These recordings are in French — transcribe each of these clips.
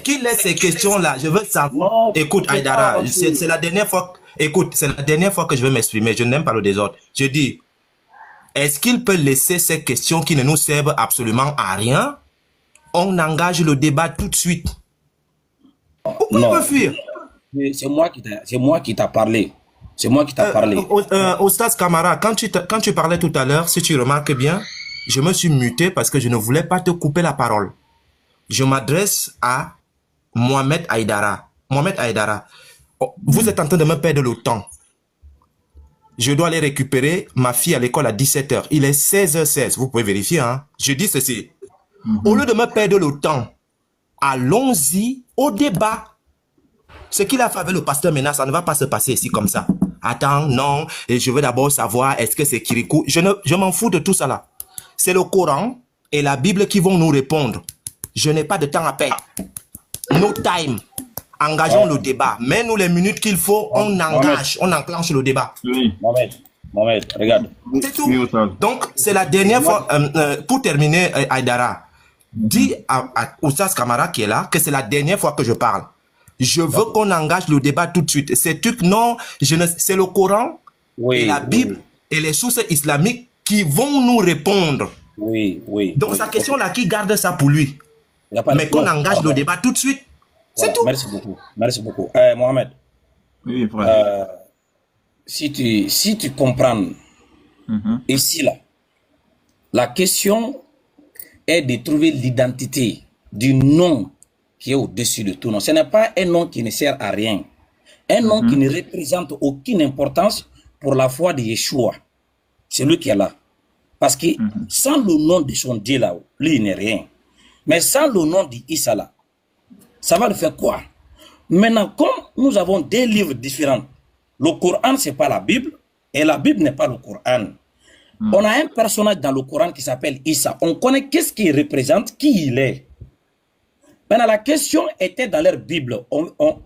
Qu'il laisse ces questions-là. Je veux savoir. Non, Écoute, Aïdara, c'est la dernière fois. Écoute, c'est la dernière fois que je vais m'exprimer. Je n'aime pas le désordre. Je dis, est-ce qu'il peut laisser ces questions qui ne nous servent absolument à rien? On engage le débat tout de suite. Pourquoi il peut fuir? C'est moi qui t'a parlé. C'est moi qui t'a parlé. Oustaz Kamara, quand tu parlais tout à l'heure, si tu remarques bien, je me suis muté parce que je ne voulais pas te couper la parole. Je m'adresse à Mohamed Aïdara. Mohamed Aïdara, vous êtes en train de me perdre le temps. Je dois aller récupérer ma fille à l'école à 17h. Il est 16h16. Vous pouvez vérifier, hein. Je dis ceci. Au lieu de me perdre le temps, allons-y au débat. Ce qu'il a fait avec le pasteur Ménas, ça ne va pas se passer ici comme ça. Attends, non, et je veux d'abord savoir, est-ce que c'est Kirikou? Je m'en fous de tout ça là. C'est le Coran et la Bible qui vont nous répondre. Je n'ai pas de temps à perdre. No time. Engageons le débat. Mets-nous les minutes qu'il faut, on engage, on enclenche le débat. Oui. Mohamed, regarde. C'est tout. Donc, c'est la dernière fois, pour terminer, Aïdara, dis à Oustaz Kamara qui est là que c'est la dernière fois que je parle. Je veux qu'on engage le débat tout de suite. Ces trucs, non, c'est le Coran et la Bible et les sources islamiques qui vont nous répondre. Oui. Donc, sa question là, qui garde ça pour lui? Mais qu'on engage le débat tout de suite. C'est tout. Merci beaucoup. Mohamed. Oui, frère. Si tu comprends, ici, là, la question est de trouver l'identité du nom qui est au-dessus de tout nom. Ce n'est pas un nom qui ne sert à rien. Un nom qui ne représente aucune importance pour la foi de Yeshua. C'est lui qui est là. Parce que sans le nom de son Dieu là, lui, il n'est rien. Mais sans le nom d'Issa là, ça va le faire quoi? Maintenant, comme nous avons deux livres différents, le Coran, ce n'est pas la Bible, et la Bible n'est pas le Coran. On a un personnage dans le Coran qui s'appelle Issa. On connaît qu'est-ce qu'il représente, qui il est. Maintenant, la question était dans leur Bible.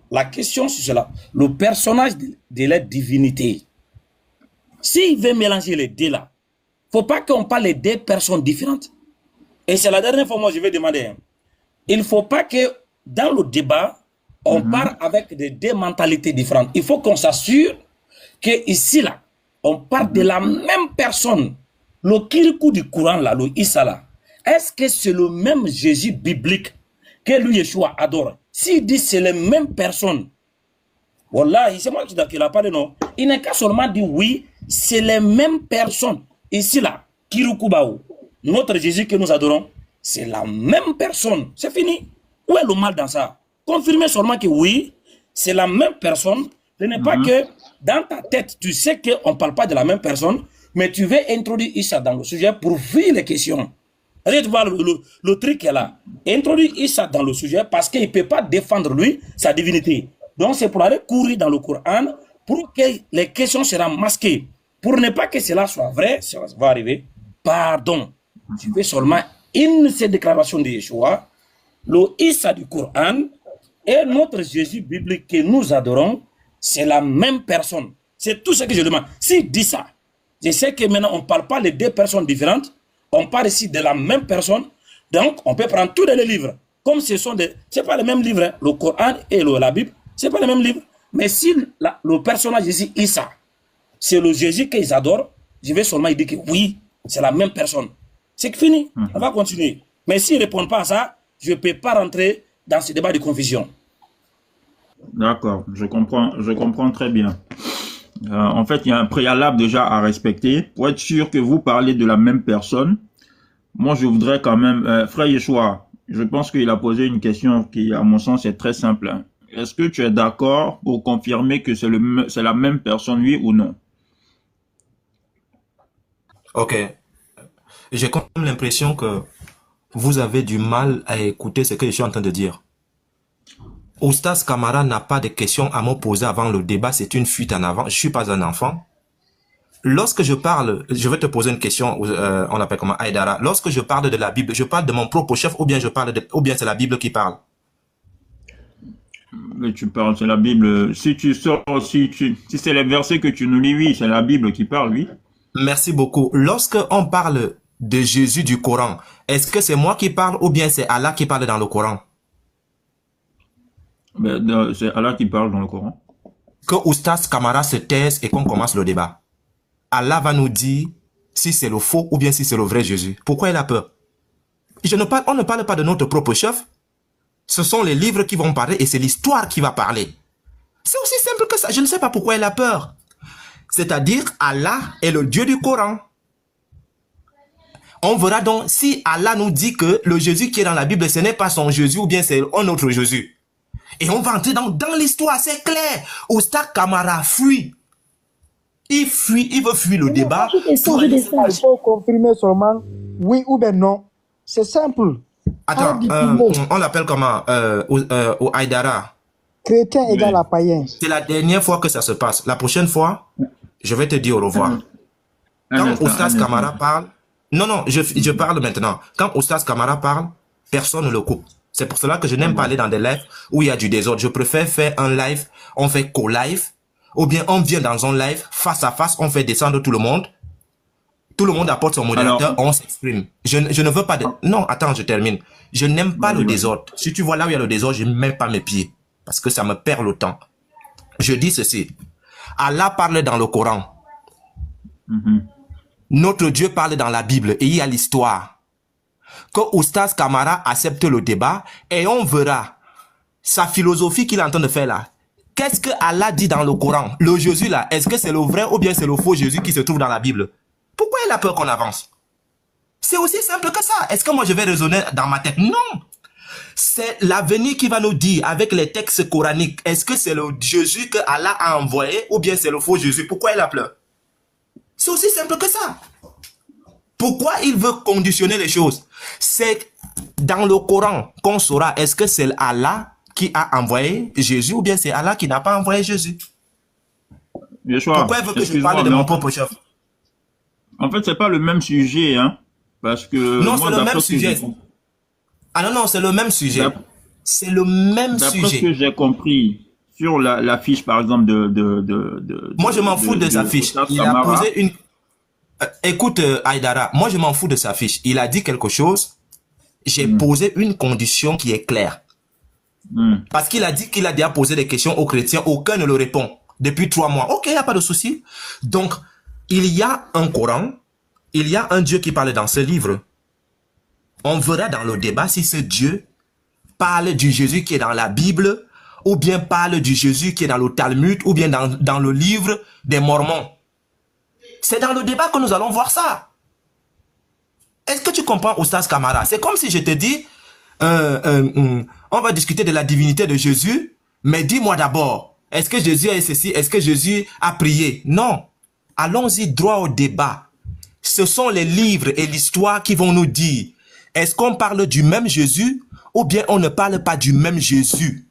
La question, c'est cela. Le personnage de leur divinité. S'il veut mélanger les deux là, il ne faut pas qu'on parle de deux personnes différentes. Et c'est la dernière fois, moi, je vais demander. Il ne faut pas que dans le débat, on part avec des deux mentalités différentes. Il faut qu'on s'assure qu'ici, là, on parle de la même personne. Le Kirikou du Coran, là, le Issa, là, est-ce que c'est le même Jésus biblique que lui, Yeshua, adore? S'il dit c'est la même personne, voilà, c'est moi qui l'a parlé, non? Il n'est qu'à seulement dire oui, c'est les mêmes personnes. Ici, là, Kirikou Baou, notre Jésus que nous adorons, c'est la même personne. C'est fini. Où est le mal dans ça? Confirmez seulement que oui, c'est la même personne. Ce n'est pas que dans ta tête, tu sais qu'on ne parle pas de la même personne, mais tu veux introduire Issa dans le sujet pour fuir les questions. Tu vois le truc est là. Introduire Issa dans le sujet parce qu'il ne peut pas défendre lui, sa divinité. Donc c'est pour aller courir dans le Coran pour que les questions seront masquées. Pour ne pas que cela soit vrai, ça va arriver. Pardon. Tu veux seulement une seule déclaration de Yeshua, le Issa du Coran et notre Jésus biblique que nous adorons, c'est la même personne. C'est tout ce que je demande. S'il dit ça, je sais que maintenant on ne parle pas de deux personnes différentes, on parle ici de la même personne, donc on peut prendre tous les livres. Comme ce sont des... Ce n'est pas les mêmes livres, hein. Le Coran et la Bible, ce n'est pas les mêmes livres. Mais si le personnage ici, Issa, c'est le Jésus qu'ils adorent, je vais seulement dire que oui, c'est la même personne. C'est fini, on va continuer. Mais s'ils ne répondent pas à ça, je ne peux pas rentrer dans ce débat de confusion. D'accord, je comprends très bien. En fait, il y a un préalable déjà à respecter. Pour être sûr que vous parlez de la même personne, moi je voudrais quand même... Frère Yeshua, je pense qu'il a posé une question qui, à mon sens, est très simple. Est-ce que tu es d'accord pour confirmer que c'est la même personne, oui ou non? Ok. J'ai quand même l'impression que vous avez du mal à écouter ce que je suis en train de dire. Oustaz Kamara n'a pas de questions à me poser avant le débat, c'est une fuite en avant. Je ne suis pas un enfant. Lorsque je parle, je vais te poser une question, on l'appelle comment, Aïdara. Lorsque je parle de la Bible, je parle de mon propre chef ou bien c'est la Bible qui parle? Mais tu parles, c'est la Bible. Si c'est les versets que tu nous lis, oui, c'est la Bible qui parle, oui. Merci beaucoup. Lorsque on parle de Jésus du Coran, est-ce que c'est moi qui parle ou bien c'est Allah qui parle dans le Coran? C'est Allah qui parle dans le Coran. Que Oustaz Kamara se taise et qu'on commence le débat. Allah va nous dire si c'est le faux ou bien si c'est le vrai Jésus. Pourquoi il a peur? On ne parle pas de notre propre chef. Ce sont les livres qui vont parler et c'est l'histoire qui va parler. C'est aussi simple que ça. Je ne sais pas pourquoi il a peur. C'est-à-dire, Allah est le Dieu du Coran. On verra donc si Allah nous dit que le Jésus qui est dans la Bible, ce n'est pas son Jésus ou bien c'est un autre Jésus. Et on va entrer dans l'histoire, c'est clair. Oustaz Kamara fuit. Il fuit, il veut fuir le débat. Il faut confirmer seulement oui ou bien non. C'est simple. Attends, on l'appelle comment au Haïdara. Chrétien égale à païen. C'est la dernière fois que ça se passe. La prochaine fois, je vais te dire au revoir. Quand Oustaz Kamara parle, non, je parle maintenant. Quand Oustaz Kamara parle, personne ne le coupe. C'est pour cela que je n'aime pas aller dans des lives où il y a du désordre. Je préfère faire un live, on fait co-live, ou bien on vient dans un live, face à face, on fait descendre tout le monde. Tout le monde apporte son modérateur, on s'exprime. Je ne veux pas de... Non, attends, je termine. Je n'aime pas le désordre. Si tu vois là où il y a le désordre, je ne mets pas mes pieds. Parce que ça me perd le temps. Je dis ceci. Allah parle dans le Coran. Notre Dieu parle dans la Bible et il y a l'histoire. Que Oustaz Kamara accepte le débat et on verra sa philosophie qu'il est en train de faire là. Qu'est-ce que Allah dit dans le Coran? Le Jésus là, est-ce que c'est le vrai ou bien c'est le faux Jésus qui se trouve dans la Bible? Pourquoi il a peur qu'on avance? C'est aussi simple que ça. Est-ce que moi je vais raisonner dans ma tête? Non. C'est l'avenir qui va nous dire avec les textes coraniques. Est-ce que c'est le Jésus que Allah a envoyé ou bien c'est le faux Jésus? Pourquoi il a peur? C'est aussi simple que ça. Pourquoi il veut conditionner les choses? C'est dans le Coran qu'on saura est-ce que c'est Allah qui a envoyé Jésus ou bien c'est Allah qui n'a pas envoyé Jésus. Pourquoi il veut que je parle de mon propre chef? En fait, c'est pas le même sujet, hein. Parce que... Non, c'est le même sujet. Ah non, c'est le même sujet. C'est le même sujet. D'après ce que j'ai compris, sur la fiche, par exemple, moi, je m'en fous de sa fiche. Il a posé une... écoute, Haïdara, moi, je m'en fous de sa fiche. Il a dit quelque chose. J'ai posé une condition qui est claire. Parce qu'il a dit qu'il a déjà posé des questions aux chrétiens. Aucun ne le répond. Depuis 3 mois. Ok, il n'y a pas de souci. Donc, il y a un Coran. Il y a un Dieu qui parle dans ce livre. On verra dans le débat si ce Dieu parle du Jésus qui est dans la Bible ou bien parle du Jésus qui est dans le Talmud ou bien dans le livre des Mormons. C'est dans le débat que nous allons voir ça. Est-ce que tu comprends, Oustaz Kamara? C'est comme si je te dis, on va discuter de la divinité de Jésus, mais dis-moi d'abord, est-ce que Jésus a ceci? Est-ce que Jésus a prié? Non. Allons-y droit au débat. Ce sont les livres et l'histoire qui vont nous dire, est-ce qu'on parle du même Jésus ou bien on ne parle pas du même Jésus?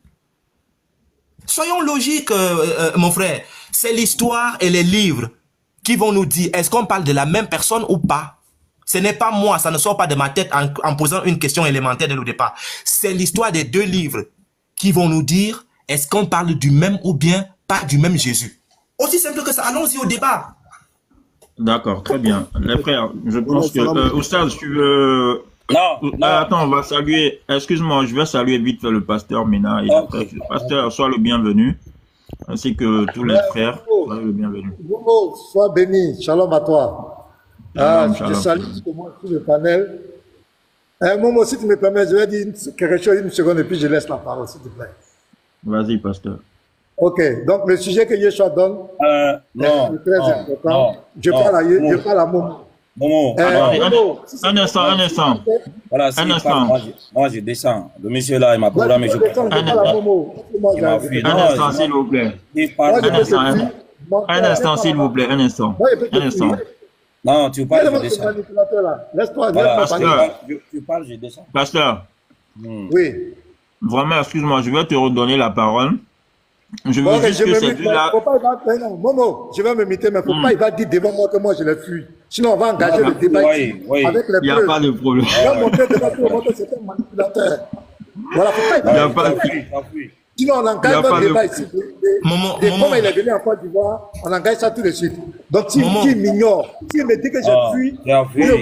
Soyons logiques, mon frère. C'est l'histoire et les livres qui vont nous dire, est-ce qu'on parle de la même personne ou pas? Ce n'est pas moi, ça ne sort pas de ma tête en posant une question élémentaire dès le départ. C'est l'histoire des 2 livres qui vont nous dire, est-ce qu'on parle du même ou bien pas du même Jésus? Aussi simple que ça, allons-y au débat. D'accord, très bien. Les frères, je pense que... Oustaz, tu veux... Non. Attends, on va saluer... Excuse-moi, je vais saluer vite fait le pasteur Mina. Et après, le pasteur, sois le bienvenu. Ainsi que tous les frères, sois le bienvenu. Momo, sois béni. Shalom à toi. Je te salue sur le panel. Momo, si tu me permets, je vais dire quelque chose une seconde et puis je laisse la parole, s'il te plaît. Vas-y, pasteur. Ok, donc le sujet que Yeshua donne est très important. Je parle à Momo. Momo, un instant. Voilà, un instant. Moi, je descends. Le monsieur là, il m'a programmé. Un instant, s'il vous plaît. Un instant, s'il vous plaît. Un instant. Non, tu parles, je descends. Laisse-toi, tu parles, je descends. Pasteur. Oui. Vraiment, excuse-moi, je vais te redonner la parole. Je veux juste que c'est là. Momo, je vais me muter, mais il ne faut pas, il va dire devant moi que moi je l'ai fui. Sinon, on va engager le débat avec les preuves. Il n'y a pas de problème. Il va montrer devant tout le monde que c'est un manipulateur. Voilà, il ne faut pas sinon, on engage le débat ici. Comme il est venu en Côte d'Ivoire, on engage ça tout de suite. Donc, s'il m'ignore, s'il me dit que je fuis,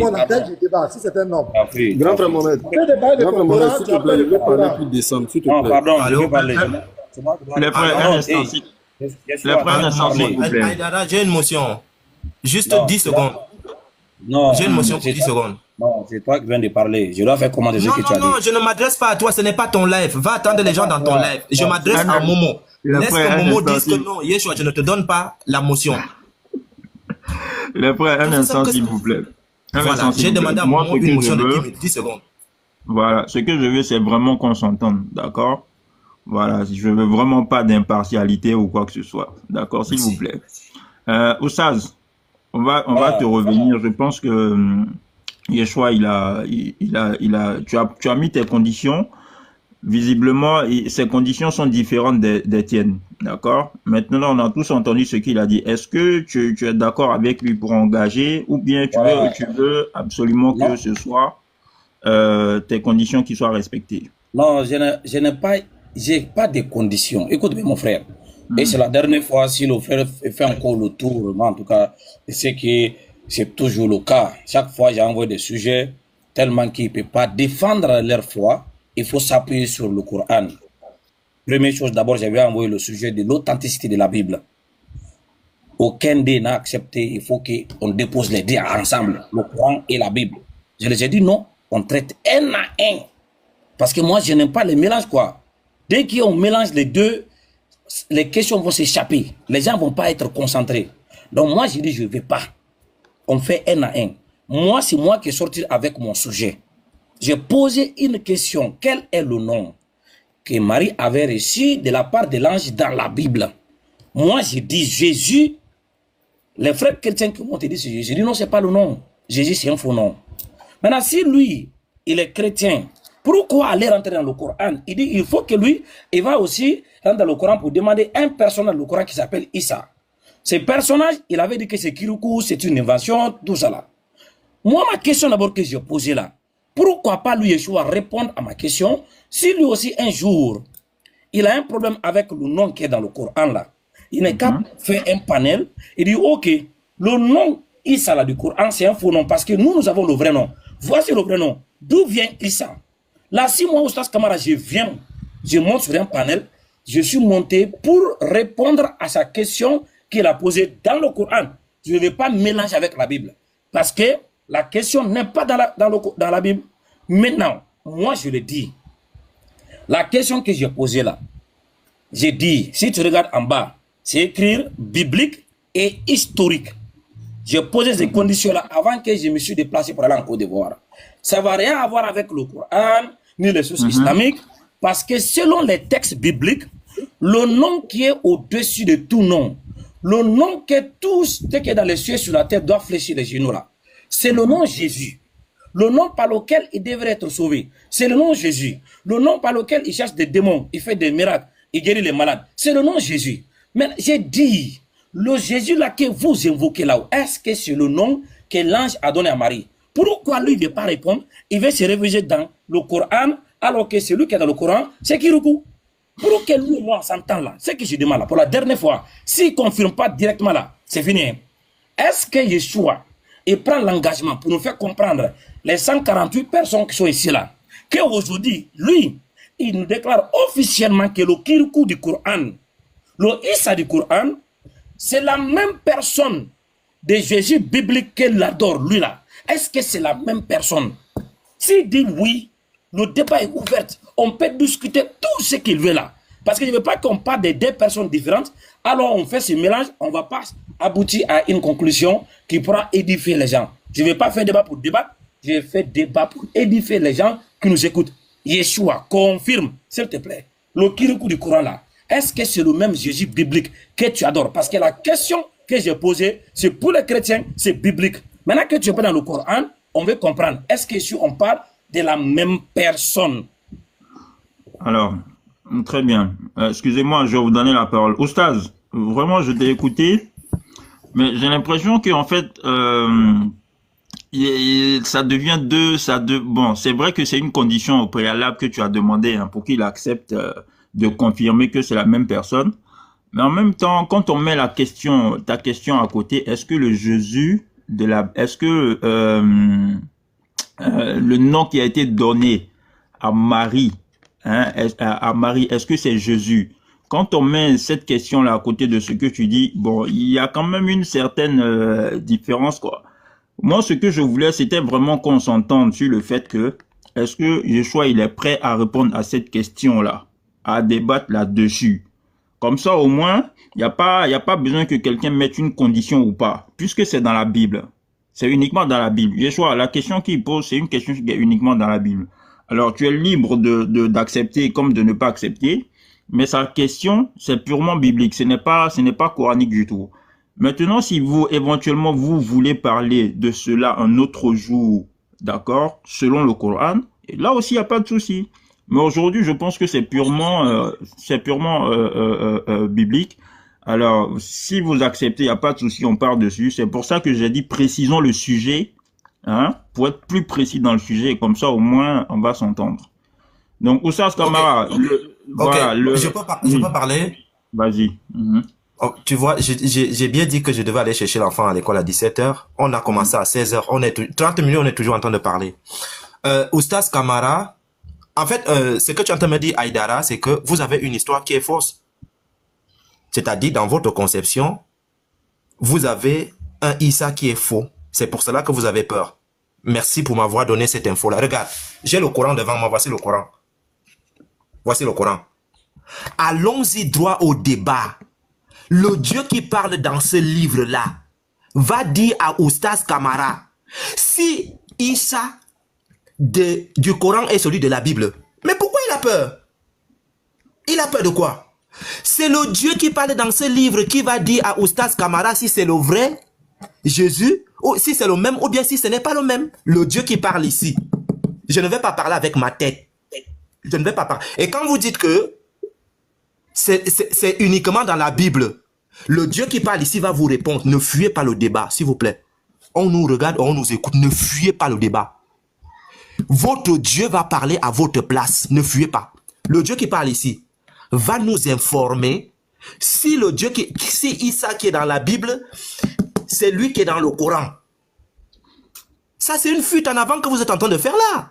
on engage le débat, si c'est un homme. Grand frère Mohamed, s'il te plaît, je vais parler plus descendre, s'il te plaît. Non, pardon, je veux parler. Les frères, un instant, s'il vous plaît. Aïdara, j'ai une motion. Juste Non, 10 secondes. Non, J'ai une motion pour c'est 10 toi, secondes. non, c'est toi qui viens de parler. Je dois faire commander ce Non, que tu as non, non, dit. je ne m'adresse pas à toi, ce n'est pas ton live. Va attendre les gens dans ton live. Je m'adresse à Momo. Laisse que Momo dise que non, Yeshua, je ne te donne pas la motion. Les frères, un instant, s'il vous plaît. Voilà, j'ai demandé à Momo une motion de 10 secondes. Voilà, ce que je veux, c'est vraiment qu'on s'entende, d'accord? Voilà, je veux vraiment pas d'impartialité ou quoi que ce soit, d'accord, s'il vous plaît. Oussaz, on va te revenir. Je pense que Yeshua, tu as mis tes conditions. Visiblement, ces conditions sont différentes des tiennes, d'accord? Maintenant, on a tous entendu ce qu'il a dit. Est-ce que tu es d'accord avec lui pour engager, ou bien tu veux absolument que ce soit tes conditions qui soient respectées? Non, je n'ai pas de conditions. Écoute bien, mon frère. Et c'est la dernière fois, si le frère fait encore le tour, mais en tout cas, c'est que c'est toujours le cas. Chaque fois, j'ai envoyé des sujets tellement qu'ils ne peuvent pas défendre leur foi. Il faut s'appuyer sur le Coran. Première chose, d'abord, j'avais envoyé le sujet de l'authenticité de la Bible. Aucun des n'a accepté. Il faut qu'on dépose les deux ensemble, le Coran et la Bible. Je les ai dit non, on traite un à un. Parce que moi, je n'aime pas les mélanges, quoi. Dès qu'on mélange les deux, les questions vont s'échapper. Les gens ne vont pas être concentrés. Donc moi, je dis, je ne vais pas. On fait un à un. Moi, c'est moi qui ai sorti avec mon sujet. J'ai posé une question. Quel est le nom que Marie avait reçu de la part de l'ange dans la Bible? Moi, j'ai dit Jésus. Les frères chrétiens qui m'ont dit c'est Jésus. J'ai dit non, ce n'est pas le nom. Jésus, c'est un faux nom. Maintenant, si lui, il est chrétien, pourquoi aller rentrer dans le Coran? Il dit il faut que lui, il va aussi rentrer dans le Coran pour demander un personnage dans le Coran qui s'appelle Issa. Ce personnage, il avait dit que c'est Kirukou, c'est une invention, tout ça là. Moi, ma question d'abord que j'ai posée là, pourquoi pas lui, Yeshua, répondre à ma question? Si lui aussi, un jour, il a un problème avec le nom qui est dans le Coran là, il n'est qu'à faire un panel, il dit, ok, le nom Issa là du Coran, c'est un faux nom, parce que nous avons le vrai nom. Voici le vrai nom. D'où vient Issa? Là, si moi, Oustaz Kamara, je monte sur un panel, je suis monté pour répondre à sa question qu'il a posée dans le Coran. Je ne vais pas mélanger avec la Bible, parce que la question n'est pas dans la Bible. Maintenant, moi je le dis. La question que j'ai posée là, j'ai dit, si tu regardes en bas, c'est écrire biblique et historique. J'ai posé ces conditions-là avant que je me suis déplacé pour aller en Côte d'Ivoire. Ça ne va rien avoir avec le Coran, ni les sources islamiques, parce que selon les textes bibliques, le nom qui est au-dessus de tout nom, le nom que tous, dès qui est dans les cieux sur la terre, doivent fléchir les genoux là. C'est le nom Jésus. Le nom par lequel il devrait être sauvé. C'est le nom Jésus. Le nom par lequel il cherche des démons, il fait des miracles, il guérit les malades. C'est le nom Jésus. Mais j'ai dit, le Jésus là que vous invoquez là, est-ce que c'est le nom que l'ange a donné à Marie? Pourquoi lui ne veut pas répondre? Il veut se réfugier dans le Coran, alors que celui qui est dans le Coran, c'est Kirukou. Pour que lui et moi s'entendent là, c'est que je demande là, pour la dernière fois, s'il ne confirme pas directement là, c'est fini. Est-ce que Yeshua, il prend l'engagement pour nous faire comprendre les 148 personnes qui sont ici là, qu'aujourd'hui, lui, il nous déclare officiellement que le Kirukou du Coran, le Issa du Coran, c'est la même personne de Jésus biblique qu'il adore, lui là. Est-ce que c'est la même personne? S'il dit oui, le débat est ouvert. On peut discuter tout ce qu'il veut là. Parce que je ne veux pas qu'on parle de deux personnes différentes. Alors on fait ce mélange, on ne va pas aboutir à une conclusion qui pourra édifier les gens. Je ne vais pas faire débat pour débattre. Je vais faire débat pour édifier les gens qui nous écoutent. Yeshua, confirme, s'il te plaît, le Kirukou du Coran là. Est-ce que c'est le même Jésus biblique que tu adores? Parce que la question que j'ai posée, c'est pour les chrétiens, c'est biblique. Maintenant que tu es pas dans le Coran, on veut comprendre. Est-ce que si on parle de la même personne? Alors, très bien. Excusez-moi, je vais vous donner la parole. Oustaz, vraiment, je t'ai écouté, mais j'ai l'impression qu'en fait, ça devient bon, c'est vrai que c'est une condition au préalable que tu as demandé pour qu'il accepte de confirmer que c'est la même personne. Mais en même temps, quand on met ta question à côté, est-ce que le Jésus est-ce que le nom qui a été donné à Marie, à Marie, est-ce que c'est Jésus? quand on met cette question-là à côté de ce que tu dis, bon, il y a quand même une certaine différence, quoi. Moi, ce que je voulais, c'était vraiment qu'on s'entende sur le fait que, est-ce que Yeshua, il est prêt à répondre à cette question-là, à débattre là-dessus. Comme ça, au moins, il n'y a pas besoin que quelqu'un mette une condition ou pas, puisque c'est dans la Bible. C'est uniquement dans la Bible. Yeshua, la question qu'il pose, c'est une question qui est uniquement dans la Bible. Alors, tu es libre d'accepter comme de ne pas accepter, mais sa question, c'est purement biblique. Ce n'est pas coranique du tout. Maintenant, si vous, éventuellement, vous voulez parler de cela un autre jour, d'accord, selon le Coran, et là aussi, il n'y a pas de souci. Mais aujourd'hui, je pense que c'est purement biblique. Alors, si vous acceptez, il n'y a pas de souci, on part dessus. C'est pour ça que j'ai dit, précisons le sujet, hein, pour être plus précis dans le sujet, et comme ça, au moins, on va s'entendre. Donc, Oussas Kamara, voilà, je peux parler? Vas-y. Oh, tu vois, j'ai bien dit que je devais aller chercher l'enfant à l'école à 17h. On a commencé à 16h. 30 minutes, on est toujours en train de parler. Oustaz Kamara, en fait, ce que tu es en train de me dire, Aïdara, c'est que vous avez une histoire qui est fausse. C'est-à-dire, dans votre conception, vous avez un Issa qui est faux. C'est pour cela que vous avez peur. Merci pour m'avoir donné cette info-là. Regarde, j'ai le Coran devant moi. Voici le Coran. Voici le Coran. Allons-y droit au débat. Le Dieu qui parle dans ce livre-là va dire à Oustaz Kamara, si Issa du Coran est celui de la Bible, mais pourquoi il a peur? Il a peur de quoi? C'est le Dieu qui parle dans ce livre qui va dire à Oustaz Kamara si c'est le vrai Jésus, ou si c'est le même, ou bien si ce n'est pas le même. Le Dieu qui parle ici. Je ne vais pas parler avec ma tête. Je ne vais pas parler. Et quand vous dites que c'est uniquement dans la Bible, le Dieu qui parle ici va vous répondre. Ne fuyez pas le débat, s'il vous plaît. On nous regarde, on nous écoute. Ne fuyez pas le débat. Votre Dieu va parler à votre place. Ne fuyez pas. Le Dieu qui parle ici va nous informer si le Dieu si Issa qui est dans la Bible, c'est lui qui est dans le Coran. Ça, c'est une fuite en avant que vous êtes en train de faire là.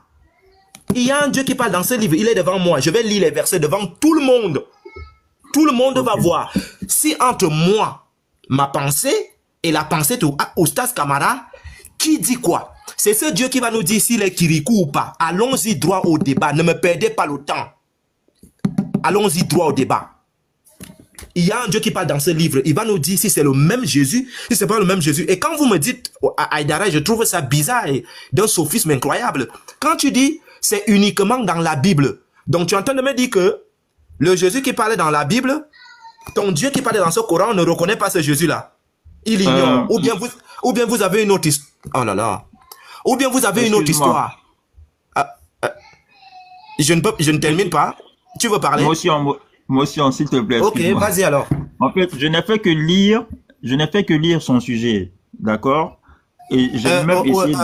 Il y a un Dieu qui parle dans ce livre. Il est devant moi. Je vais lire les versets devant tout le monde. Tout le monde va voir. Si entre moi, ma pensée et la pensée de Oustaz Kamara, qui dit quoi? C'est ce Dieu qui va nous dire s'il est Kirikou ou pas. Allons-y droit au débat. Ne me perdez pas le temps. Allons-y droit au débat. Il y a un Dieu qui parle dans ce livre. Il va nous dire si c'est le même Jésus, si c'est pas le même Jésus. Et quand vous me dites, Aïdara, je trouve ça bizarre et d'un sophisme incroyable. Quand tu dis, c'est uniquement dans la Bible. Donc tu es en train de me dire que le Jésus qui parlait dans la Bible, ton Dieu qui parlait dans ce Coran ne reconnaît pas ce Jésus-là. Il ignore. Ou bien vous avez une autre histoire. Oh là là. Ou bien vous avez une autre histoire. Je ne termine pas. Tu veux parler? Moi aussi, s'il te plaît. Ok, vas-y alors. En fait, je n'ai fait que lire son sujet. D'accord? Et j'ai même essayé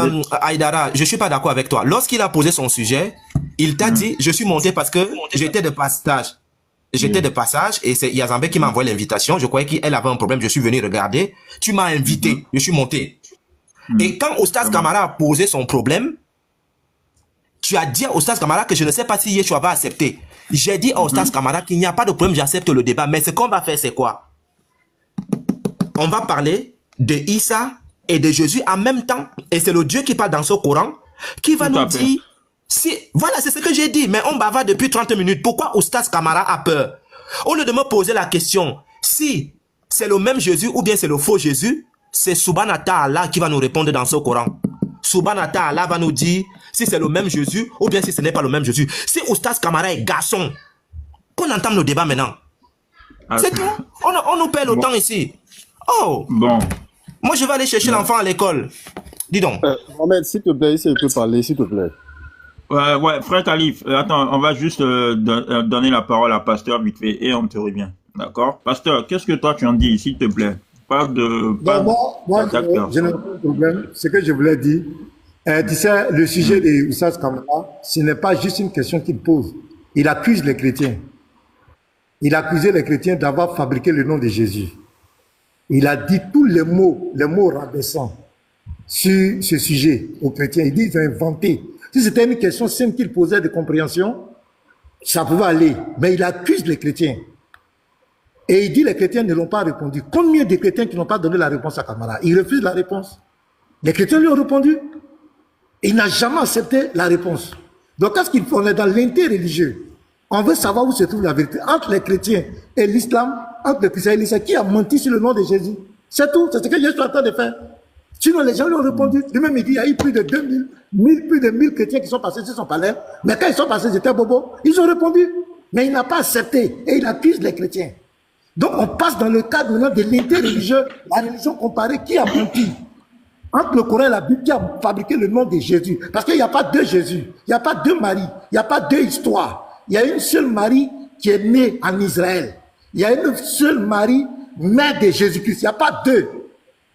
Aïdara, je suis pas d'accord avec toi. Lorsqu'il a posé son sujet, il t'a dit, je suis monté parce que j'étais de passage. J'étais de passage et c'est Yazambé qui m'a envoyé l'invitation. Je croyais qu'elle avait un problème. Je suis venu regarder. Tu m'as invité. Je suis monté. Et quand Oustaz Kamara a posé son problème, tu as dit à Oustaz Kamara que je ne sais pas si Yeshua va accepter. J'ai dit à Oustaz Kamara qu'il n'y a pas de problème, j'accepte le débat. Mais ce qu'on va faire, c'est quoi? On va parler de Issa et de Jésus en même temps. Et c'est le Dieu qui parle dans ce Coran qui va nous dire... Voilà, c'est ce que j'ai dit. Mais on bavarde depuis 30 minutes. Pourquoi Oustaz Kamara a peur? Au lieu de me poser la question, si c'est le même Jésus ou bien c'est le faux Jésus, c'est Subhana Ta'ala qui va nous répondre dans ce Coran. Subhana Ta'ala va nous dire si c'est le même Jésus ou bien si ce n'est pas le même Jésus. Si Oustaz Kamara est garçon, qu'on entame le débat maintenant. C'est tout. On nous perd le temps ici. Oh. Bon. Moi, je vais aller chercher l'enfant à l'école. Dis donc. Mohamed, s'il te plaît, si tu peux parler, s'il te plaît. Ouais, frère Khalif, attends, on va juste donner la parole à Pasteur vite fait et on te revient. D'accord? Pasteur, qu'est-ce que toi tu en dis, s'il te plaît? Pas de... Moi, je n'ai pas de problème. Ce que je voulais dire, tu sais, le sujet de Oustaz Kamara, ce n'est pas juste une question qu'il pose. Il accuse les chrétiens. Il a accusé les chrétiens d'avoir fabriqué le nom de Jésus. Il a dit tous les mots rabaissants sur ce sujet aux chrétiens. Il dit qu'ils ont inventé. Si c'était une question simple qu'il posait de compréhension, ça pouvait aller. Mais il accuse les chrétiens. Et il dit les chrétiens ne l'ont pas répondu. Combien de chrétiens qui n'ont pas donné la réponse à Camara? Il refuse la réponse. Les chrétiens lui ont répondu. Il n'a jamais accepté la réponse. Donc, qu'est-ce qu'il faut? On est dans l'interreligieux. On veut savoir où se trouve la vérité. Entre les chrétiens et l'islam, entre les chrétiens et l'islam, qui a menti sur le nom de Jésus? C'est tout. C'est ce que je suis en train de faire. Sinon, les gens lui ont répondu. Lui-même, il dit, il y a eu plus de 1000 chrétiens qui sont passés sur son palais. Mais quand ils sont passés, ils étaient bobos. Ils ont répondu. Mais il n'a pas accepté. Et il accuse les chrétiens. Donc, on passe dans le cadre maintenant de l'interreligieux, la religion comparée, qui a menti. Entre le Coran et la Bible, qui a fabriqué le nom de Jésus. Parce qu'il n'y a pas deux Jésus. Il n'y a pas deux Marie. Il n'y a pas deux histoires. Il y a une seule Marie qui est née en Israël. Il y a une seule Marie, mère de Jésus-Christ. Il n'y a pas deux.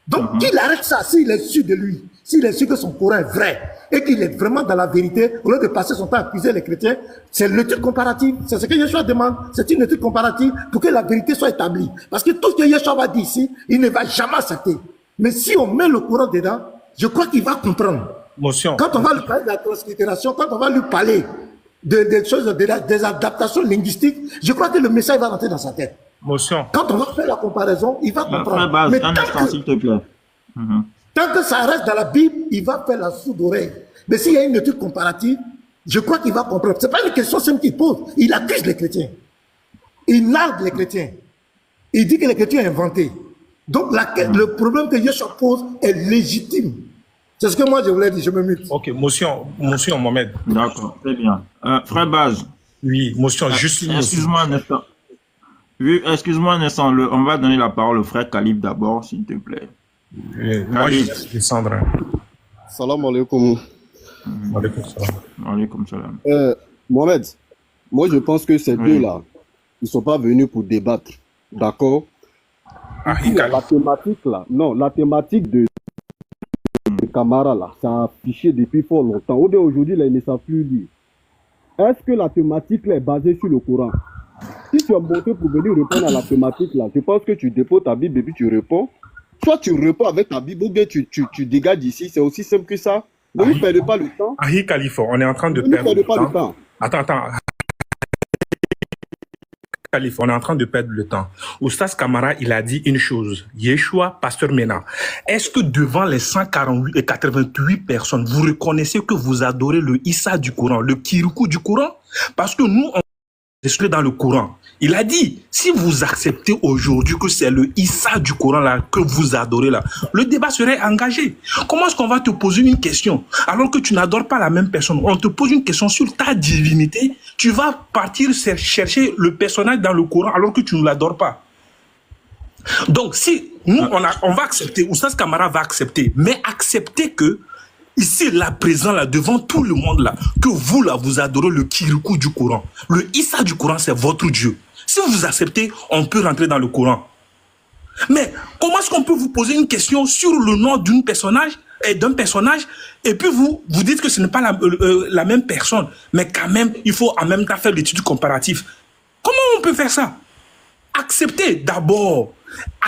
Donc, qu'il arrête ça, s'il est sûr de lui, s'il est sûr que son Coran est vrai, et qu'il est vraiment dans la vérité, au lieu de passer son temps à accuser les chrétiens, c'est l'étude comparative. C'est ce que Yeshua demande. C'est une étude comparative pour que la vérité soit établie. Parce que tout ce que Yeshua va dire ici, il ne va jamais accepter. Mais si on met le Coran dedans, je crois qu'il va comprendre. Motion. Quand on va lui parler de la translittération, quand on va lui parler des choses, des adaptations linguistiques, je crois que le message va rentrer dans sa tête. Motion. Quand on va faire la comparaison, il va comprendre. Base, mais un instant, s'il te plaît. Tant que ça reste dans la Bible, il va faire la sourde oreille. Mais s'il y a une étude comparative, je crois qu'il va comprendre. Ce n'est pas une question simple qu'il pose. Il accuse les chrétiens. Il nargue les chrétiens. Il dit que les chrétiens ont inventé. Donc le problème que Yeshua pose est légitime. C'est ce que moi je voulais dire, je me mute. Ok, motion Mohamed. D'accord, très bien. Frère Baz. Oui, motion, juste une excuse-moi un instant. Oui, excuse-moi un instant. On va donner la parole au frère Khalif d'abord, s'il te plaît. Moi, je vais descendre. Salam alaikum. Alaikum salam. Mohamed, moi je pense que ces deux-là, ils ne sont pas venus pour débattre. D'accord? La thématique là, non, la thématique de Camara là, ça a affiché depuis fort longtemps. Aujourd'hui, là, ils ne savent plus lire. Est-ce que la thématique là est basée sur le Coran? Si tu as monté pour venir répondre à la thématique là, je pense que tu déposes ta Bible et puis tu réponds. Soit tu réponds avec ta Bible ou bien tu dégages d'ici. C'est aussi simple que ça. Ne nous perdez pas le temps. Ahi Khalifa, on est en train de perdre le temps. Attends. On est en train de perdre le temps. Oustaz Camara, il a dit une chose. Yeshua, pasteur Mena. Est-ce que devant les 188 personnes, vous reconnaissez que vous adorez le Issa du Coran, le Kirikou du Coran? Parce que nous, on est dans le Coran. Il a dit, si vous acceptez aujourd'hui que c'est le Issa du Coran là, que vous adorez là, le débat serait engagé. Comment est-ce qu'on va te poser une question alors que tu n'adores pas la même personne? On te pose une question sur ta divinité, tu vas partir chercher le personnage dans le Coran alors que tu ne l'adores pas. Donc si nous, on va accepter, Oustaz Camara va accepter, mais accepter que ici, là, présent, là, devant tout le monde, là, que vous, là, vous adorez le Kirikou du Coran. Le Issa du Coran, c'est votre Dieu. Si vous acceptez, on peut rentrer dans le Coran. Mais comment est-ce qu'on peut vous poser une question sur le nom d'un personnage, et puis vous dites que ce n'est pas la même personne, mais quand même, il faut en même temps faire l'étude comparative. Comment on peut faire ça? Acceptez d'abord.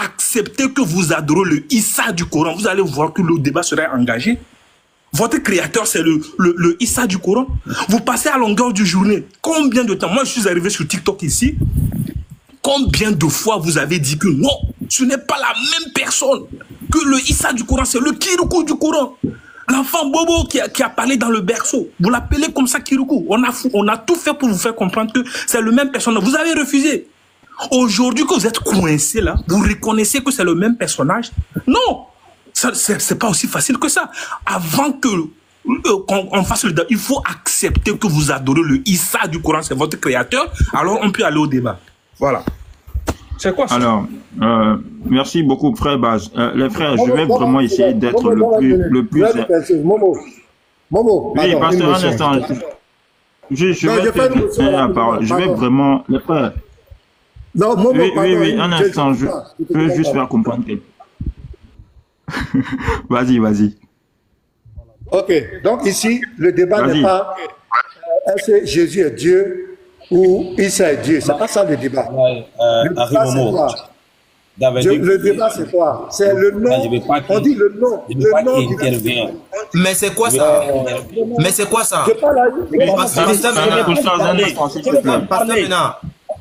Acceptez que vous adorez le Issa du Coran. Vous allez voir que le débat serait engagé. Votre créateur, c'est le Issa du Coran. Vous passez à longueur de journée. Combien de temps? Moi, je suis arrivé sur TikTok ici. Combien de fois vous avez dit que non, ce n'est pas la même personne, que le Issa du Coran, c'est le Kirikou du Coran. L'enfant Bobo qui a parlé dans le berceau, vous l'appelez comme ça Kirikou. On a tout fait pour vous faire comprendre que c'est le même personnage. Vous avez refusé. Aujourd'hui que vous êtes coincé là, vous reconnaissez que c'est le même personnage? Non, c'est pas aussi facile que ça. Avant qu'on fasse le débat, il faut accepter que vous adorez le Issa du Coran, c'est votre créateur, alors on peut aller au débat. Voilà. C'est quoi ça? Alors, merci beaucoup, frère Baz. Les frères, je vais vraiment essayer d'être le plus... Momo, oui, pasteur, un instant. Je vais te donner la parole. Je vais vraiment... Les frères... Non, Momo, oui, un instant. Je peux juste faire comprendre quelque chose. Vas-y. Ok, donc ici, le débat n'est pas est-ce que Jésus est Dieu ou Issa est Dieu. C'est pas ça le débat. Le débat, c'est quoi? C'est le nom. On dit le nom. Le nom du... Mais c'est quoi ça? Mais c'est quoi ça?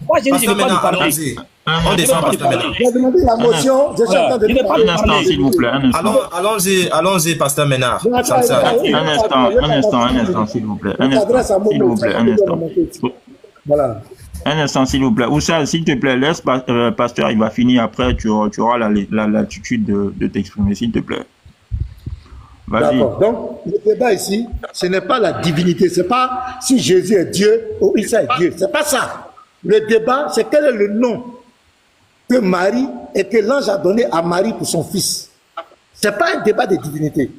Moi, je ne vais pas lui parler. On descend Pasteur Ménard. J'ai demandé la motion, je suis en train de Un instant, s'il vous plaît. Allons-y, Pasteur Ménard. Un instant, s'il vous plaît. Un instant, s'il vous plaît. Oussal, s'il te plaît, laisse Pasteur, il va finir. Après, tu auras l'attitude de t'exprimer, s'il te plaît. Vas-y. D'accord. Donc, le débat ici, ce n'est pas la divinité. Ce n'est pas si Jésus est Dieu ou Isa est Dieu. Ce n'est pas ça. Le débat, c'est quel est le nom que Marie et que l'ange a donné à Marie pour son fils. Ce n'est pas un débat de divinité.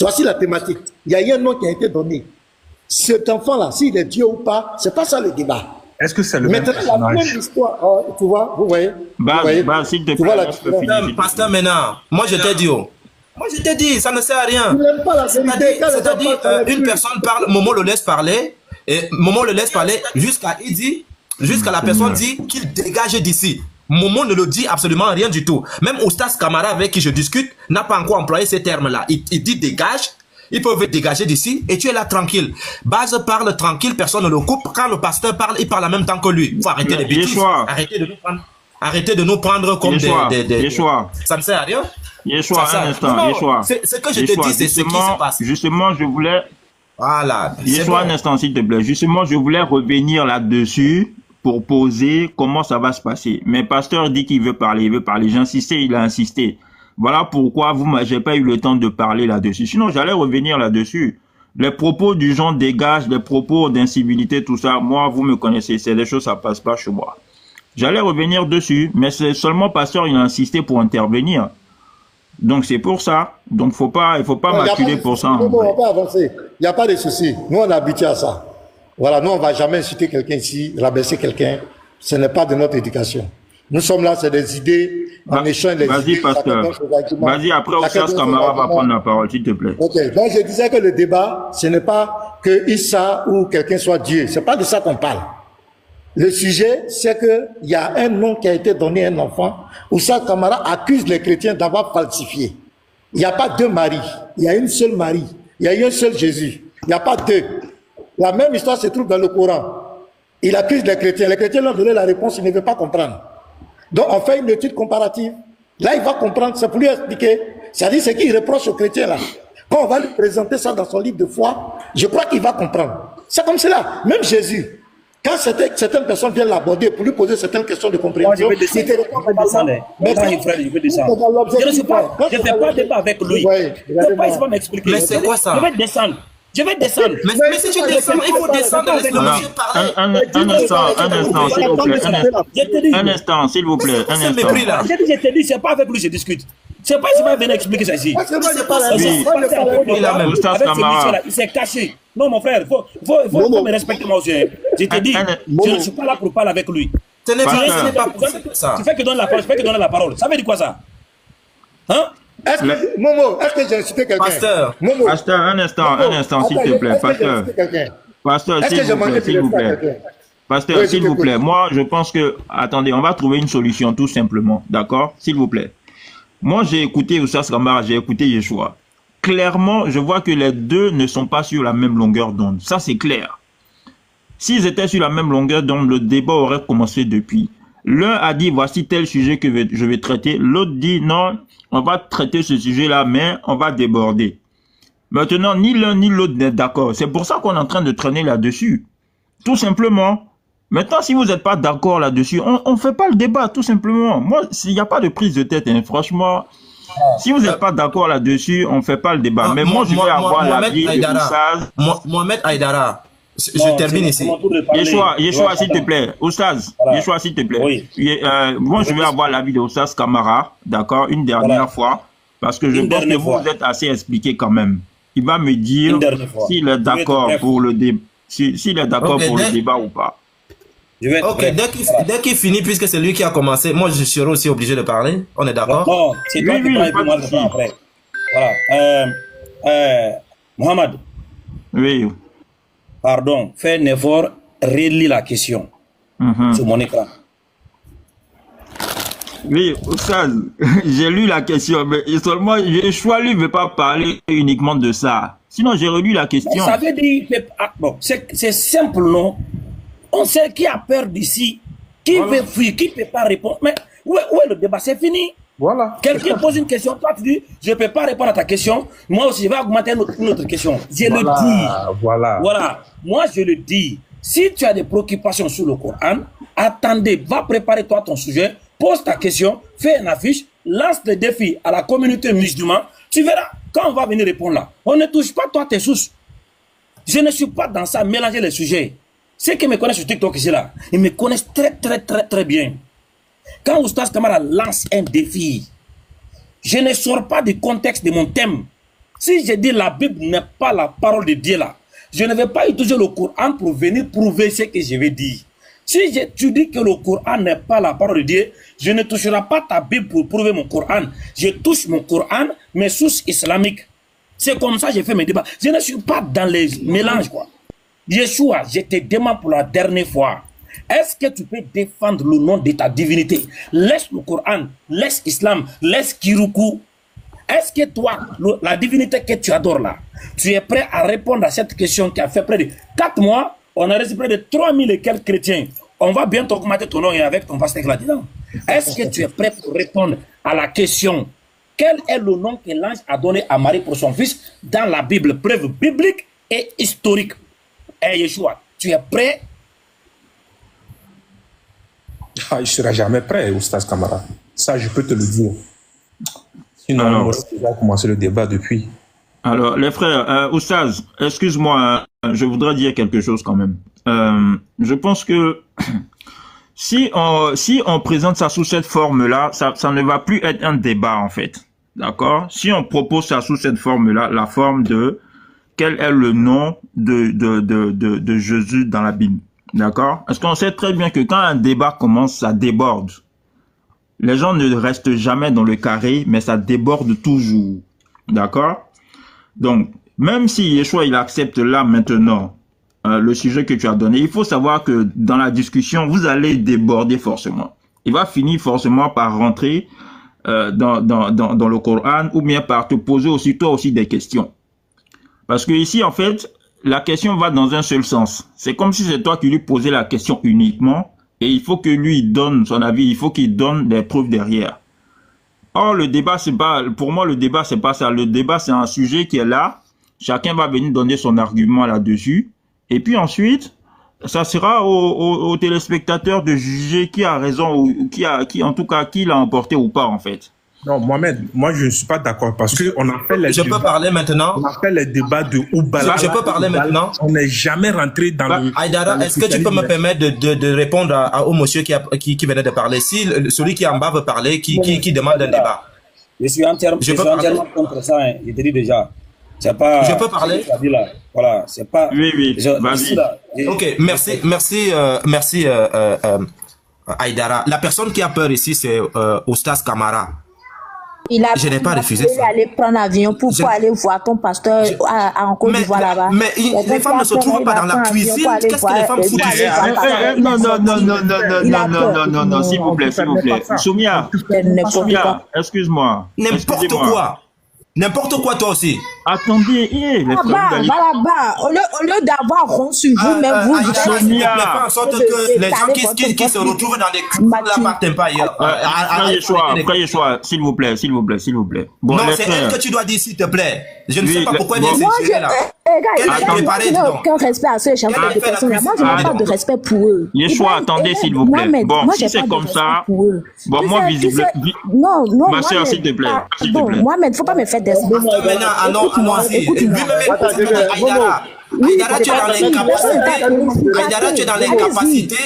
Voici la thématique. Il y a eu un nom qui a été donné. Cet enfant-là, s'il est Dieu ou pas, ce n'est pas ça le débat. Est-ce que c'est le même personnage? La même histoire, tu vois, vous voyez. S'il te plaît, Pasteur Ménard, moi je t'ai dit, ça ne sert à rien. C'est-à-dire, une personne parle, Momo le laisse parler, et Momo le laisse parler jusqu'à la personne dit qu'il dégage d'ici. Momo ne le dit absolument rien du tout. Même Oustas Kamara avec qui je discute n'a pas encore employé ces termes-là. Il dit dégage. Ils peuvent dégager d'ici et tu es là tranquille. Base parle tranquille, personne ne le coupe. Quand le pasteur parle, il parle en même temps que lui. Il faut arrêter les bêtises. Arrêtez de nous prendre comme des... Ça ne sert à rien. Yeshua, un instant, Yeshua. Ce que je te dis, c'est ce qui se passe. Justement, je voulais... Voilà. Yeshua, un instant, s'il te plaît. Justement, je voulais revenir là-dessus pour poser comment ça va se passer. Mais pasteur dit qu'il veut parler, J'insistais, il a insisté. Voilà pourquoi j'ai pas eu le temps de parler là-dessus. Sinon, j'allais revenir là-dessus. Les propos du genre dégage, les propos d'incivilité, tout ça, moi, vous me connaissez, c'est des choses, ça passe pas chez moi. J'allais revenir dessus, mais c'est seulement pasteur, il a insisté pour intervenir. Donc, c'est pour ça. Donc, il faut pas m'accuser pour ça. On va avancer. Il n'y a pas de souci. Nous, on est habitués à ça. Voilà, nous, on ne va jamais inciter quelqu'un ici, rabaisser quelqu'un. Ce n'est pas de notre éducation. Nous sommes là, c'est des idées. En échange des idées. Vas-y, pasteur. Vas-y, après, Oussas Kamara va prendre la parole, s'il te plaît. Ok, donc je disais que le débat, ce n'est pas que Issa ou quelqu'un soit Dieu. C'est pas de ça qu'on parle. Le sujet, c'est qu'il y a un nom qui a été donné à un enfant. Oussas Kamara accuse les chrétiens d'avoir falsifié. Il n'y a pas deux Marie. Il y a une seule Marie. Il y a un seul Jésus. Il n'y a pas deux. La même histoire se trouve dans le Coran. Il accuse les chrétiens. Les chrétiens lui ont donné la réponse, il ne veut pas comprendre. Donc, on fait une étude comparative. Là, il va comprendre, c'est pour lui expliquer. C'est-à-dire, ce qu'il reproche aux chrétiens là. Quand on va lui présenter ça dans son livre de foi, je crois qu'il va comprendre. C'est comme cela. Même Jésus, quand certaines personnes viennent l'aborder pour lui poser certaines questions de compréhension, il te répond. Mais quand il frère, je veux descendre. Je ne fais pas débat avec lui. Pourquoi il va m'expliquer? Mais c'est quoi ça? Je vais descendre. Mais si tu descends, il faut descendre avec le monsieur parler. Un instant, s'il vous plaît. Je te dis, c'est pas avec lui que je discute. C'est pas il va venir expliquer ça ici. Il s'est caché. Non, mon frère, il faut me respecter moi aussi. Je te dis, je ne suis pas là pour parler avec lui. Ce n'est pas ça. Tu fais que donner la parole, je fais que donner la parole. Ça veut dire quoi ça? Hein? Momo, est-ce que j'ai incité quelqu'un? Pasteur. Pasteur, un instant, s'il te plaît. Pasteur, s'il vous plaît. Pasteur, s'il vous plaît. Moi, je pense que... Attendez, on va trouver une solution, tout simplement. D'accord? S'il vous plaît. Moi, j'ai écouté Oussas Kamara, j'ai écouté Yeshua. Clairement, je vois que les deux ne sont pas sur la même longueur d'onde. Ça, c'est clair. S'ils étaient sur la même longueur d'onde, le débat aurait commencé depuis. L'un a dit, voici tel sujet que je vais traiter. L'autre dit, non, on va traiter ce sujet-là, mais on va déborder. Maintenant, ni l'un ni l'autre n'est d'accord. C'est pour ça qu'on est en train de traîner là-dessus. Tout simplement. Maintenant, si vous n'êtes pas d'accord là-dessus, on ne fait pas le débat, tout simplement. Moi, il n'y a pas de prise de tête, hein. Franchement. Si vous n'êtes pas d'accord là-dessus, on ne fait pas le débat. Mais moi, je vais avoir l'avis de Oussaz. Mohamed Aïdara. Je termine ici. Yeshua, s'il te plaît. Oussaz, Yeshua, s'il te plaît. Oui. Moi, je vais avoir l'avis de Oussaz Kamara, d'accord, une dernière fois, parce que je pense que vous êtes assez expliqué quand même. Il va me dire s'il est d'accord pour le débat, s'il est d'accord pour le débat ou pas. Ok, dès qu'il finit, puisque c'est lui qui a commencé, moi je serai aussi obligé de parler. On est d'accord? Non, c'est toi qui parles et moi je parle après. Voilà. Mohamed. Oui. Pardon, fais un effort, relis la question sur mon écran. Oui, Oussaz, j'ai lu la question, mais seulement Yeshua lui ne veut pas parler uniquement de ça. Sinon, j'ai relu la question. Ça veut dire que bon, c'est simple, non? On sait qui a peur d'ici Qui veut fuir, qui ne peut pas répondre? Mais où est le débat? C'est fini. Voilà. Quelqu'un pose une question, toi tu dis, je ne peux pas répondre à ta question. Moi aussi, je vais augmenter une autre question. Je le dis. Voilà. Moi, je le dis. Si tu as des préoccupations sur le Coran, attendez, va préparer toi ton sujet, pose ta question, fais une affiche, lance le défi à la communauté musulmane. Tu verras, quand on va venir répondre là, on ne touche pas toi tes sources. Je ne suis pas dans ça, mélanger les sujets. Ceux qui me connaissent sur TikTok ici là, ils me connaissent très bien. Quand Oustaz Kamara lance un défi, je ne sors pas du contexte de mon thème. Si je dis la Bible n'est pas la parole de Dieu là, je ne vais pas utiliser le Coran pour venir prouver ce que je vais dire. Si tu dis que le Coran n'est pas la parole de Dieu, je ne toucherai pas ta Bible pour prouver mon Coran. Je touche mon Coran, mes sources islamiques. C'est comme ça que j'ai fait mes débats. Je ne suis pas dans les mélanges, quoi. Yeshua, je te demande pour la dernière fois, est-ce que tu peux défendre le nom de ta divinité? Laisse le Coran, laisse l'islam, laisse Kiruku. Est-ce que toi, la divinité que tu adores là, tu es prêt à répondre à cette question qui a fait près de 4 mois? On a reçu près de 3000 et quelques chrétiens. On va bientôt augmenter ton nom et avec ton pasteur là-dedans. Est-ce que tu es prêt pour répondre à la question? Quel est le nom que l'ange a donné à Marie pour son fils dans la Bible? Preuve biblique et historique. Et Yeshua, tu es prêt? Je ne serai jamais prêt, Oustaz Kamara. Ça, je peux te le dire. Sinon, on aurait déjà commencé le débat depuis. Alors, les frères, Oustaz, excuse-moi, je voudrais dire quelque chose quand même. Je pense que si on présente ça sous cette forme-là, ça ne va plus être un débat en fait. D'accord? Si on propose ça sous cette forme-là, la forme de quel est le nom de Jésus dans la Bible. D'accord? Parce qu'on sait très bien que quand un débat commence, ça déborde. Les gens ne restent jamais dans le carré, mais ça déborde toujours. D'accord? Donc, même si Yeshua, il accepte là maintenant le sujet que tu as donné, il faut savoir que dans la discussion, vous allez déborder forcément. Il va finir forcément par rentrer dans le Coran ou bien par te poser aussi toi aussi des questions. Parce que ici, en fait, la question va dans un seul sens. C'est comme si c'est toi qui lui posais la question uniquement et il faut que lui donne son avis, il faut qu'il donne des preuves derrière. Or, le débat, c'est pas, pour moi, le débat, c'est pas ça. Le débat, c'est un sujet qui est là. Chacun va venir donner son argument là-dessus. Et puis ensuite, ça sera aux téléspectateurs de juger qui a raison ou en tout cas, qui l'a emporté ou pas, en fait. Non, Mohamed, moi je ne suis pas d'accord parce que on appelle les débats, peux parler maintenant. On appelle les débats de Oubala. Je peux parler maintenant. On n'est jamais rentré dans le. Aïdara, est-ce que tu peux me permettre de répondre au monsieur qui venait de parler? Si celui qui est en bas veut parler, qui demande un débat. Je suis entièrement contre ça, hein. Je te dis déjà. C'est pas. Je peux parler? Voilà, c'est pas. Oui, vas-y. Ok, merci, Aïdara. La personne qui a peur ici, c'est Oustaz Kamara. Je n'ai pas refusé ça. Aller prendre l'avion pour aller voir ton pasteur en Côte d'Ivoire là-bas. Mais les femmes ne se trouvent pas dans la cuisine. Qu'est-ce que les femmes foutent ici? Non, s'il vous plaît. Soumia, excuse-moi. N'importe quoi, toi aussi. Attendez, les frères. Là-bas, au lieu d'avoir rond sur vous, mais vous. Soumia, faites en sorte que les gens qui se retrouvent dans des cuisines n'appartiennent pas ailleurs. Frère Yeshua, s'il vous plaît. Bon, non, c'est elle que tu dois dire, s'il te plaît. Je ne sais pas pourquoi elle est censurée là. Je n'ai aucun respect à ceux champions de personnes. Moi, je n'ai pas de respect pour eux. Yeshua, attendez, s'il vous plaît. Bon, si c'est comme ça, bon, moi, visiblement. Non, ma soeur, s'il te plaît. Mohamed, il ne faut pas me faire des. Aïdara, tu es dans l'incapacité.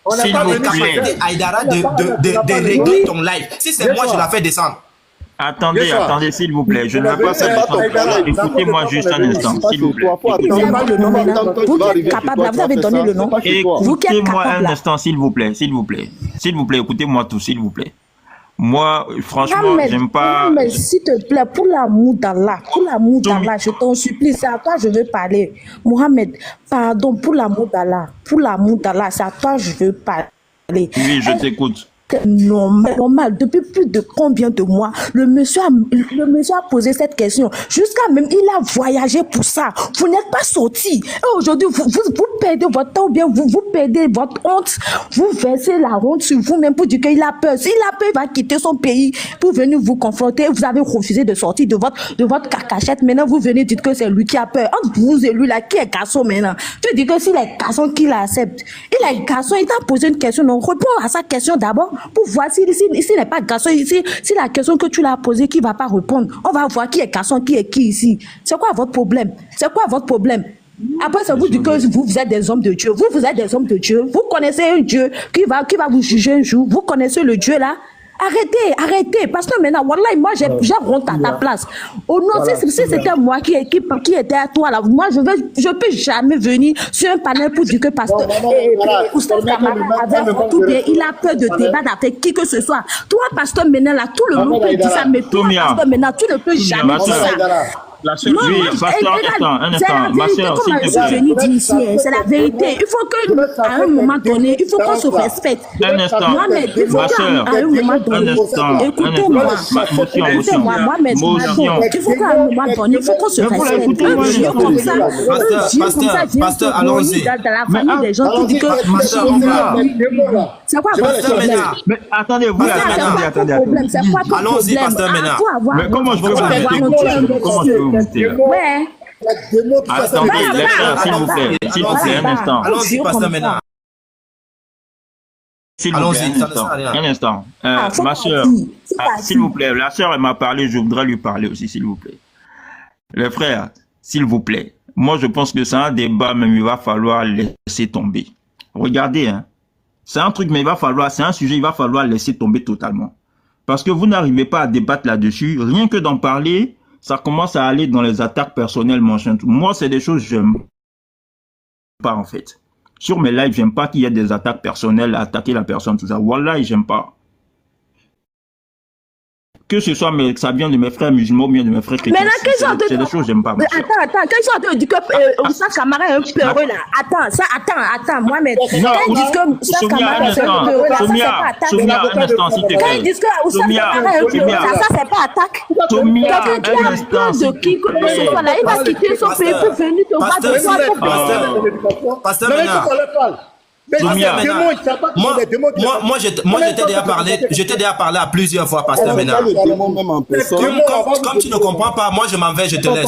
C'est dans l'incapacité, Aïdara, de régler ton live. Si c'est moi, je la fais descendre. Attendez, s'il vous plaît. Je ne vais pas faire de temps. Écoutez-moi juste un instant, s'il vous plaît. Vous qui êtes capable, vous avez donné le nom. Écoutez-moi un instant, s'il vous plaît. S'il vous plaît, écoutez-moi tout, s'il vous plaît. Moi, franchement, j'aime pas. Mais s'il te plaît, pour l'amour d'Allah, je t'en supplie, c'est à toi que je veux parler. Mohamed, pardon, pour l'amour d'Allah, c'est à toi que je veux parler. Oui, je t'écoute. normal. Depuis plus de combien de mois, le monsieur a posé cette question. Jusqu'à même, il a voyagé pour ça. Vous n'êtes pas sorti. Et aujourd'hui, vous perdez votre temps ou bien vous perdez votre honte. Vous versez la honte sur vous-même pour dire qu'il a peur. S'il a peur, il va quitter son pays pour venir vous confronter. Vous avez refusé de sortir de votre cacachette. Maintenant, vous venez dire que c'est lui qui a peur. Entre vous et lui, là, qui est garçon maintenant? Tu dis que s'il est garçon, qu'il accepte. Il est garçon, il t'a posé une question. Donc, réponds à sa question d'abord pour voir s'il n'est pas garçon. Si la question que tu l'as posée, qui ne va pas répondre, on va voir qui est garçon, qui est qui ici. C'est quoi votre problème? C'est quoi votre problème? Après, ça vous dit que vous êtes des hommes de Dieu. Vous êtes des hommes de Dieu. Vous connaissez un Dieu qui va vous juger un jour. Vous connaissez le Dieu là. Arrêtez, parce que maintenant, voilà, moi, j'ai honte à ta place. Oh non, si c'était moi qui était à toi, là, moi, je peux jamais venir sur un panel pour dire que pasteur Oustaz Camara avait honte ou bien il a peur de débattre avec qui que ce soit. Toi, pasteur Ménel, là, tout le monde peut dire ça, mais toi, pasteur Ménel, tu ne peux jamais dire ça. La seule un instant, ma soeur, s'il te plaît. C'est la vérité. Il faut qu'à un moment donné, il faut qu'on se respecte. Un instant, Mohamed, il faut qu'à un moment donné, écoutez-moi, Mohamed, il faut qu'à un moment donné, il faut qu'on se respecte. Un vieux comme ça, pasteur, allons-y. Dans la famille des gens qui disent que c'est quoi votre problème? Mais attendez, c'est quoi ton problème? Allons-y, pasteur Ménard. Mais comment je peux vous ouais. Attendez, s'il vous plaît, un instant. Allons-y, pasteur Ménard. Un instant. Ma soeur, s'il vous plaît, la soeur, elle m'a parlé, je voudrais lui parler aussi, s'il vous plaît. Le frère, s'il vous plaît, moi je pense que c'est un débat, mais il va falloir laisser tomber. Regardez, hein. C'est un truc, mais c'est un sujet, il va falloir laisser tomber totalement. Parce que vous n'arrivez pas à débattre là-dessus, rien que d'en parler, ça commence à aller dans les attaques personnelles, machin. Moi, c'est des choses que j'aime pas, en fait. Sur mes lives, j'aime pas qu'il y ait des attaques personnelles, attaquer la personne, tout ça. Wallah, j'aime pas. Que ce soit, mais ça vient de mes frères musulmans ou bien de mes frères chrétiens. C'est des choses que j'aime pas. Attends, quand ils sont en train de dire que Oustaz Camara est un peureux là. Attends, Mohamed. Non, quand ils disent que Oustaz Camara est un peureux là, ça c'est pas attaque. Un instant, s'il te plaît. Quand ils disent que Oustaz Camara est un peureux là, ça c'est pas attaque. Quelqu'un qui a peur de qui que ce soit là, il va quitter son pays pour venir te voir. Pasteur Ménard. Moi, j'étais déjà parlé à plusieurs fois, pasteur Ménard. Comme tu ne comprends pas, moi je m'en vais, je te laisse.